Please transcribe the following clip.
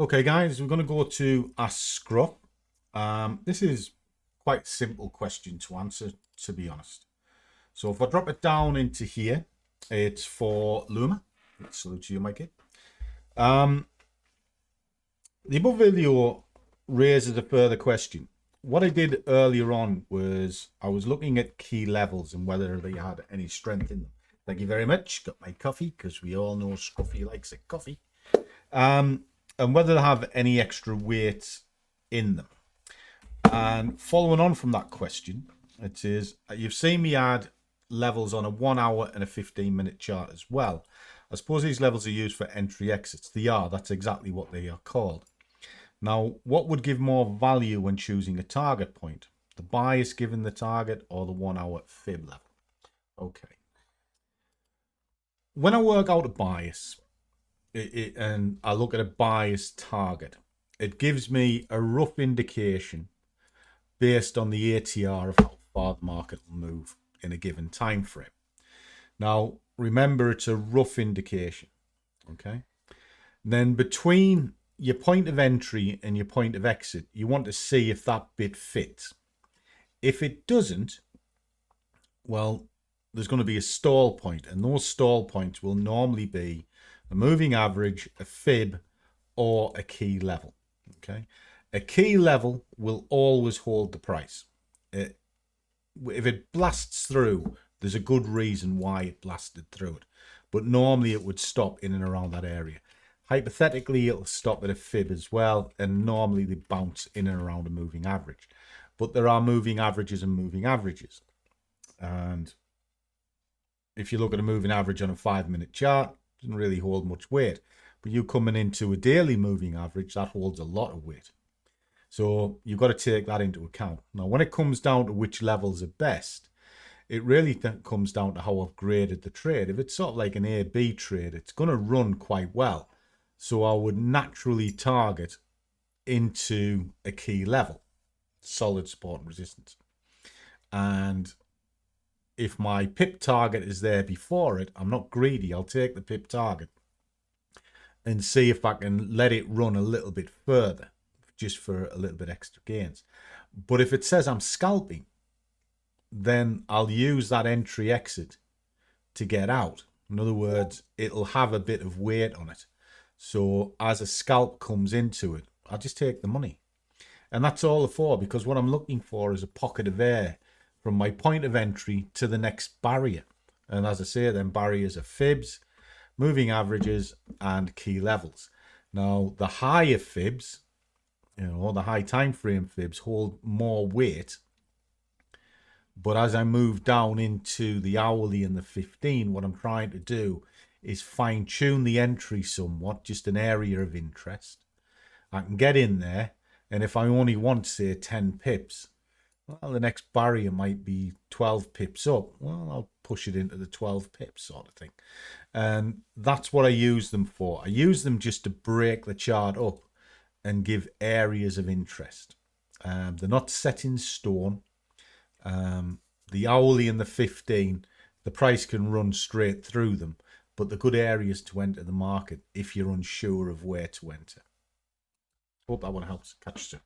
Okay, guys, we're going to go to Ask Scruff. This is quite a simple question to answer, to be honest. So if I drop it down into here, it's for Luma. Salute to you, Mikey. The above video raises a further question. What I did earlier on was I was looking at key levels and whether they had any strength in them. Thank you very much. Got my coffee because we all know Scruffy likes a coffee. And whether they have any extra weight in them. And following on from that question, it is, you've seen me add levels on a 1 hour and a 15-minute chart as well. I suppose these levels are used for entry exits. They are. That's exactly what they are called. Now, what would give more value when choosing a target point? The bias given the target or the 1 hour fib level? Okay. When I work out a bias, and I look at a bias target, it gives me a rough indication based on the ATR of how far the market will move in a given time frame. Now, remember, it's a rough indication, okay? Then between your point of entry and your point of exit, you want to see if that bit fits. If it doesn't, well, there's going to be a stall point, and those stall points will normally be a moving average, a fib, or a key level. Okay, a key level will always hold the price. If it blasts through, there's a good reason why it blasted through it, but normally it would stop in and around that area. Hypothetically, it'll stop at a fib as well, and normally they bounce in and around a moving average. But there are moving averages and moving averages, and if you look at a moving average on a 5-minute chart, doesn't really hold much weight. But you coming into a daily moving average, that holds a lot of weight. So you've got to take that into account. Now, when it comes down to which levels are best, it really comes down to how I've graded the trade. If it's sort of like an A-B trade, it's going to run quite well. So I would naturally target into a key level, solid support and resistance. And if my pip target is there before it, I'm not greedy. I'll take the pip target and see if I can let it run a little bit further, just for a little bit extra gains. But if it says I'm scalping, then I'll use that entry exit to get out. In other words, it'll have a bit of weight on it. So as a scalp comes into it, I'll just take the money. And that's all for, because what I'm looking for is a pocket of air from my point of entry to the next barrier. And as I say, then barriers are fibs, moving averages, and key levels. Now, the higher fibs, the high time frame fibs hold more weight. But as I move down into the hourly and the 15, what I'm trying to do is fine tune the entry somewhat, just an area of interest. I can get in there, and if I only want, say, 10 pips, well, the next barrier might be 12 pips up. Well, I'll push it into the 12 pips sort of thing. And that's what I use them for. I use them just to break the chart up and give areas of interest. They're not set in stone. The hourly and the 15, the price can run straight through them, but the good areas to enter the market if you're unsure of where to enter. Hope that one helps. Catch you soon.